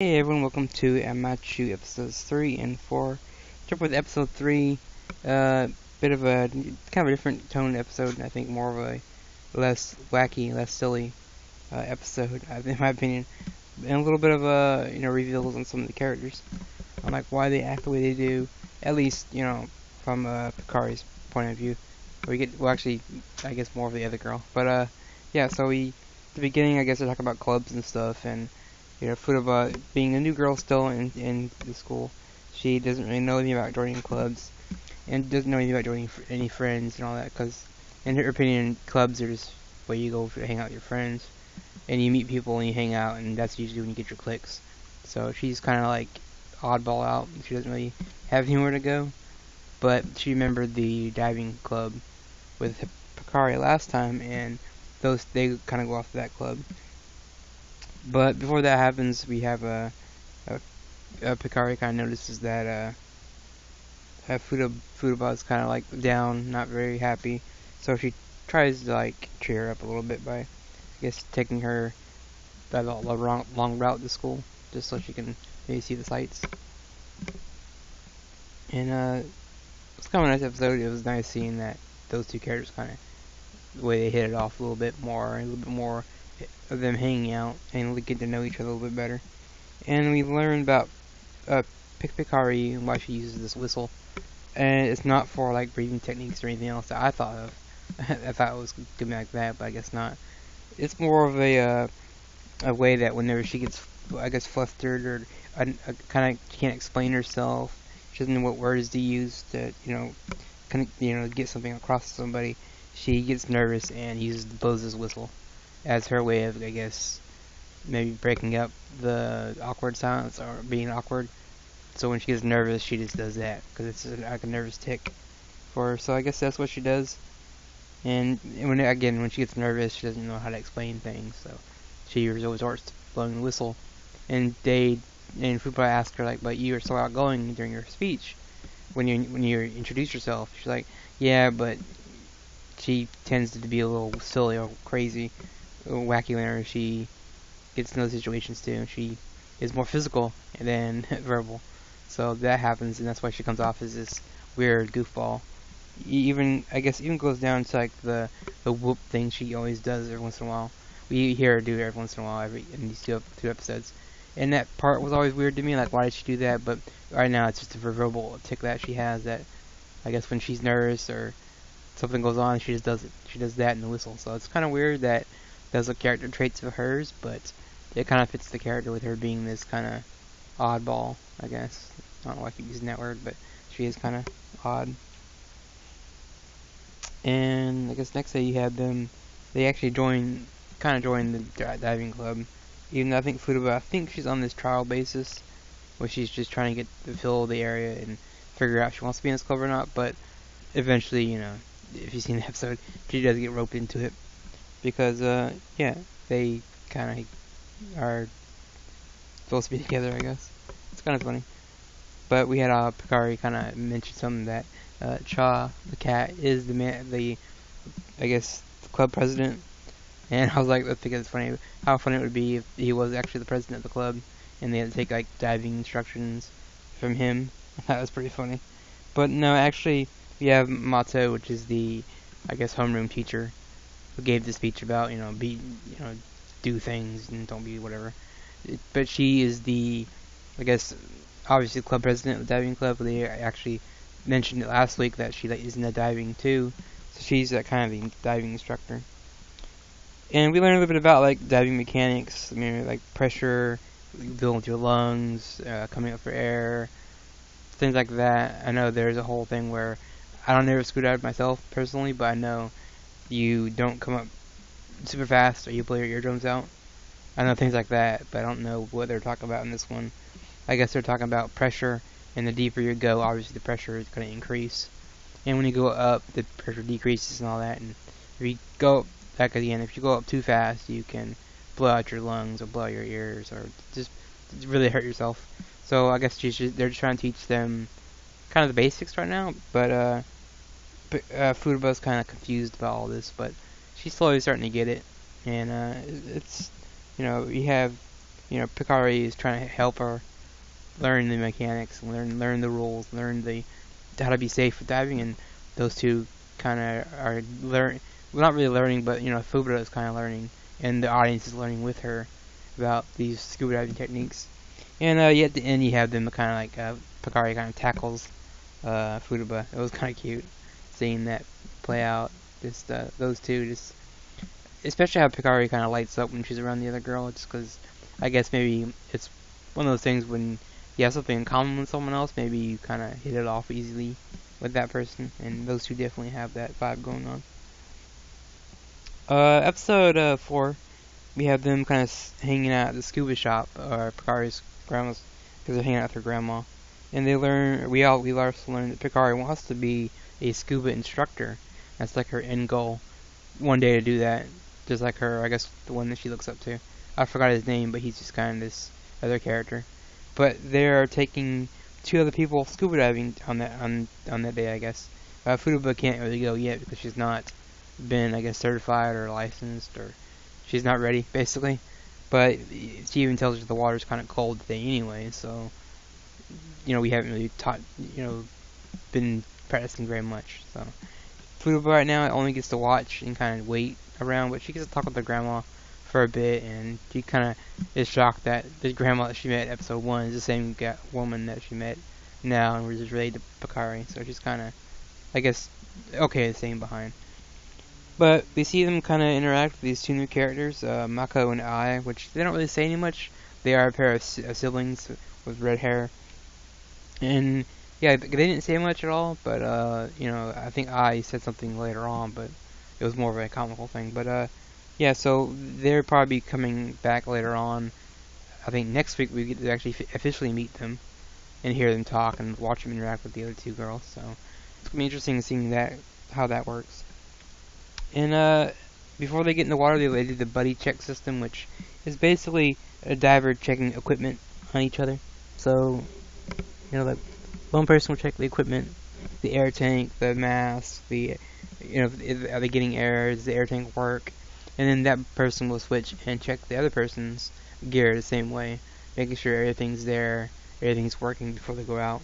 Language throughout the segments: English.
Hey everyone, welcome to Amanchu episodes 3 and 4. Jump with episode 3, bit of a kind of a different tone episode, and I think more of a less wacky, less silly episode, in my opinion. And a little bit of reveals on some of the characters, on like why they act the way they do, at least, from Picari's point of view. Actually, I guess more of the other girl. But yeah, so at the beginning, I guess they're talking about clubs and stuff, and Futaba, being a new girl still in the school, she doesn't really know anything about joining clubs, and doesn't know anything about joining any friends and all that, because in her opinion, clubs are just where you go to hang out with your friends, and you meet people and you hang out, and that's usually when you get your clicks. So she's kind of like oddball out. She doesn't really have anywhere to go, but she remembered the diving club with Hikari last time, and they kind of go off to that club. But before that happens, we have a Picari kind of notices that Futaba's kind of like down, not very happy. So she tries to like cheer her up a little bit by, I guess, taking her that long route to school, just so she can maybe see the sights. And it's kind of a nice episode. It was nice seeing that those two characters kind of the way they hit it off a little bit more of them hanging out and getting to know each other a little bit better. And we learned about uh, Picari and why she uses this whistle. And it's not for like breathing techniques or anything else that I thought of. I thought it was gonna be like that, but I guess not. It's more of a way that whenever she gets, I guess, flustered or kind of can't explain herself, she doesn't know what words to use to, get something across to somebody. She gets nervous and blows this whistle as her way of, I guess, maybe breaking up the awkward silence or being awkward. So when she gets nervous, she just does that because it's like a nervous tick for her. So I guess that's what she does. And when she gets nervous, she doesn't know how to explain things. So she resorts to blowing the whistle. And Fupa asked her like, "But you were so outgoing during your speech when you introduce yourself." She's like, "Yeah, but she tends to be a little silly or crazy, a little wacky whenever she gets in those situations too. She is more physical than verbal, so that happens, and that's why she comes off as this weird goofball. Even goes down to like the whoop thing she always does every once in a while. We hear her do it every once in a while in these two episodes, and that part was always weird to me. Like, why did she do that? But right now, it's just a verbal tick that she has that I guess when she's nervous or something goes on, she just does it. She does that in the whistle. So it's kind of weird that those are character traits of hers, but it kind of fits the character with her being this kind of oddball, I guess. I don't know why I keep using that word, but she is kind of odd. And I guess next day you have them. They actually join the diving club. Even though I think she's on this trial basis, where she's just trying to get to fill the area and figure out if she wants to be in this club or not. But eventually, if you've seen the episode, she does get roped into it because, yeah, they kind of are supposed to be together, I guess. It's kind of funny. But we had Picari kind of mention something that Cha, the cat, is I guess, the club president. And I was like, I think it's funny how funny it would be if he was actually the president of the club and they had to take like diving instructions from him. That was pretty funny. But no, actually, we have Mato, which is the, I guess, homeroom teacher, who gave the speech about, do things and don't be whatever. But she is I guess, obviously club president of the diving club. They actually mentioned it last week that she is in the diving too. So she's kind of the diving instructor. And we learned a little bit about like diving mechanics. I mean, like pressure, filling with your lungs, coming up for air, things like that. I know there's a whole thing where I don't never scuba dive myself personally, but I know you don't come up super fast or you blow your eardrums out. I know things like that, but I don't know what they're talking about in this one. I guess they're talking about pressure, and the deeper you go, obviously the pressure is going to increase. And when you go up, the pressure decreases and all that. And if you go back again, if you go up too fast, you can blow out your lungs or blow out your ears or just really hurt yourself. So I guess they're just trying to teach them kind of the basics right now. But Futaba's kind of confused about all this, but she's slowly starting to get it. And it's you have Picari is trying to help her learn the mechanics, learn the rules, learn the how to be safe with diving, and those two kind of are well, not really learning, but Fubuta is kind of learning, and the audience is learning with her about these scuba diving techniques. And yet at the end you have them kind of like Picari kind of tackles Furuba. It was kind of cute seeing that play out. Just those two, just especially how Picari kind of lights up when she's around the other girl. Just because I guess maybe it's one of those things when you have something in common with someone else, maybe you kind of hit it off easily with that person, and those two definitely have that vibe going on. Episode 4, we have them kind of hanging out at the scuba shop, or Picari's grandma's, because they're hanging out with her grandma, and we also learn that Picari wants to be a scuba instructor. That's like her end goal, one day to do that, just like her, I guess the one that she looks up to. I forgot his name, but he's just kind of this other character. But they're taking 2 other people scuba diving on that day, I guess. Furuba can't really go yet because she's not been, I guess, certified or licensed, or she's not ready, basically. But she even tells her the water's kind of cold today anyway, so we haven't really been practicing very much. So Furuba right now only gets to watch and kind of wait around, but she gets to talk with her grandma for a bit, and she kind of is shocked that the grandma that she met in episode 1 is the same woman that she met now and was related to Picari, so she's kind of, I guess, okay staying behind. But we see them kind of interact with these 2 new characters, Mako and Ai, which they don't really say any much. They are a pair of siblings with red hair, and yeah, they didn't say much at all, but I think Ai said something later on, but it was more of a comical thing. But yeah, so they're probably coming back later on. I think next week we get to actually officially meet them and hear them talk and watch them interact with the other 2 girls. So it's gonna be interesting seeing how that works. And before they get in the water, they do the buddy check system, which is basically a diver checking equipment on each other. So like one person will check the equipment, the air tank, the mask, are they getting air? Does the air tank work? And then that person will switch and check the other person's gear the same way, making sure everything's there, everything's working before they go out.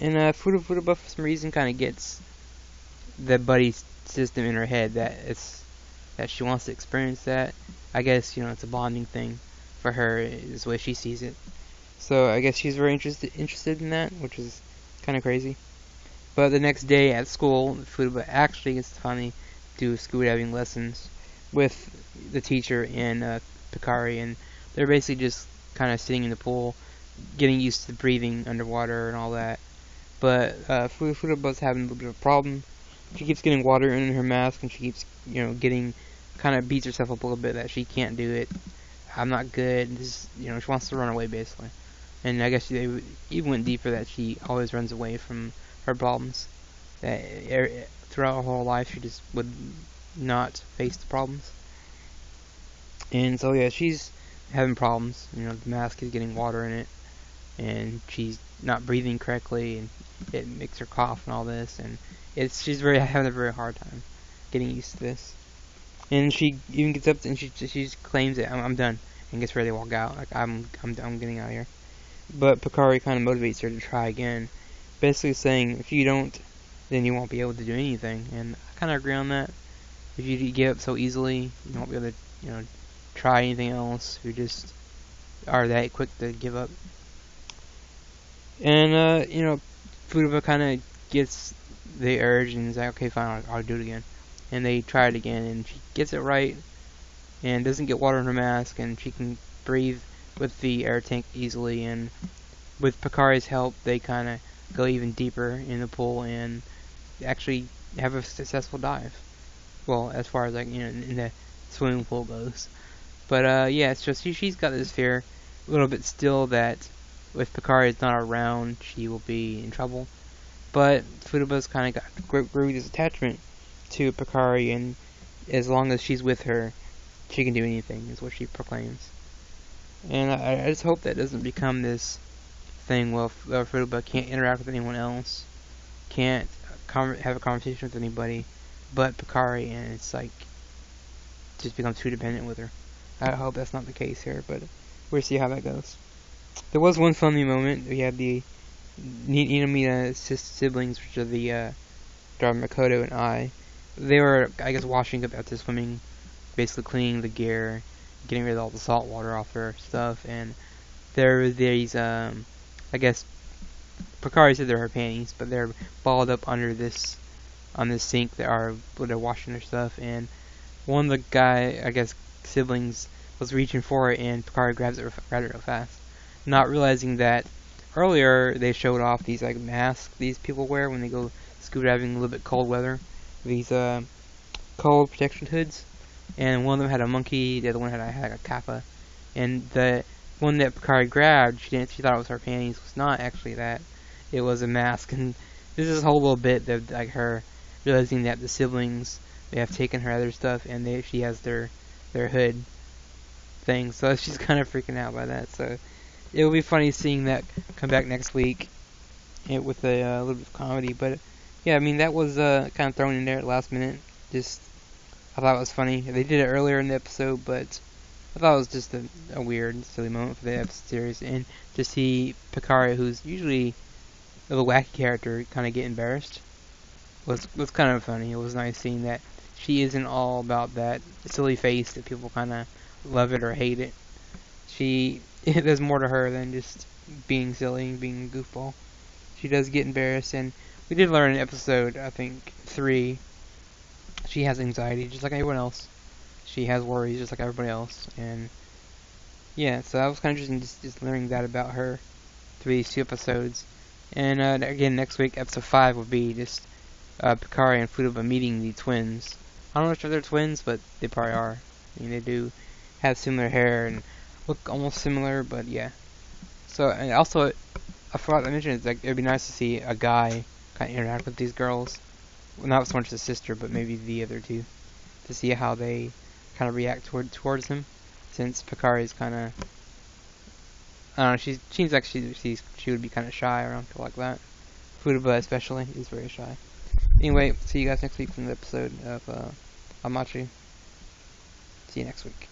And Furuba for some reason kind of gets the buddy system in her head that she wants to experience that. I guess it's a bonding thing for her, is the way she sees it. So I guess she's very interested in that, which is kind of crazy. But the next day at school, Furuba actually gets to finally do scuba diving lessons with the teacher and Picari, and they're basically just kind of sitting in the pool, getting used to breathing underwater and all that. But Furuba's having a little bit of a problem. She keeps getting water in her mask, and she keeps, getting, kind of beats herself up a little bit that she can't do it. I'm not good. She wants to run away, basically. And I guess they even went deeper that she always runs away from her problems. That throughout her whole life, she just would not face the problems. And so, yeah, she's having problems. The mask is getting water in it, and she's not breathing correctly, and it makes her cough and all this, and she's having a very hard time getting used to this. And she even gets up and she claims that I'm done, and gets ready to walk out. Like I'm getting out of here. But Picari kind of motivates her to try again, basically saying if you don't, then you won't be able to do anything. And I kind of agree on that. If you give up so easily, you won't be able to try anything else. You just are that quick to give up. And Furuba kind of gets the urge and is like, okay, fine, I'll do it again. And they try it again, and she gets it right, and doesn't get water in her mask, and she can breathe with the air tank easily. And with Picari's help, they kind of go even deeper in the pool and actually have a successful dive. Well, as far as in the swimming pool goes. But yeah, so she's got this fear a little bit still that if Picari is not around, she will be in trouble. But Furuba's kind of grew this attachment to Picari, and as long as she's with her, she can do anything, is what she proclaims. And I just hope that doesn't become this thing where Furuba can't interact with anyone else, can't have a conversation with anybody but Picari, and it's just becomes too dependent with her. I hope that's not the case here, but we'll see how that goes. There was one funny moment. We had the Inamina siblings, which are the Makoto and I. They were, I guess, washing up after swimming, basically cleaning the gear, getting rid of all the salt water off their stuff, and there were these, I guess, Picari said they're her panties, but they're balled up under this, on this sink that are, where they're washing their stuff, and one of the guy, I guess, siblings was reaching for it, and Picari grabbed it real fast, not realizing that earlier they showed off these like masks these people wear when they go scuba diving in a little bit cold weather. These cold protection hoods, and one of them had a monkey, the other one had a kappa, and the one that Picari grabbed, she thought it was her panties. It was not actually that. It was a mask, and there's this whole little bit of like her realizing that the siblings, they have taken her other stuff, and she has their hood thing, so she's kind of freaking out by that. So it will be funny seeing that come back next week with a little bit of comedy. But yeah, I mean, that was kind of thrown in there at the last minute. Just, I thought it was funny. They did it earlier in the episode, but I thought it was just a weird, silly moment for the episode series. And to see Picari, who's usually a little wacky character, kind of get embarrassed was kind of funny. It was nice seeing that she isn't all about that silly face that people kind of love it or hate it. There's more to her than just being silly and being a goofball. She does get embarrassed, and we did learn in episode, I think, 3, she has anxiety just like everyone else. She has worries just like everybody else, and yeah, so that was kind of interesting just learning that about her through these 2 episodes. And again, next week, episode 5 will be just Picari and Futaba meeting the twins. I don't know if they're twins, but they probably are. I mean, they do have similar hair and look almost similar, but yeah. So, and also, I forgot to mention, it's like, it'd be nice to see a guy kind of interact with these girls. Well, not so much the sister, but maybe the other 2. To see how they kind of react towards him. Since Picari is kind of, I don't know, she seems like she would be kind of shy around people like that. Futaba especially is very shy. Anyway, see you guys next week from the episode of Amanchu. See you next week.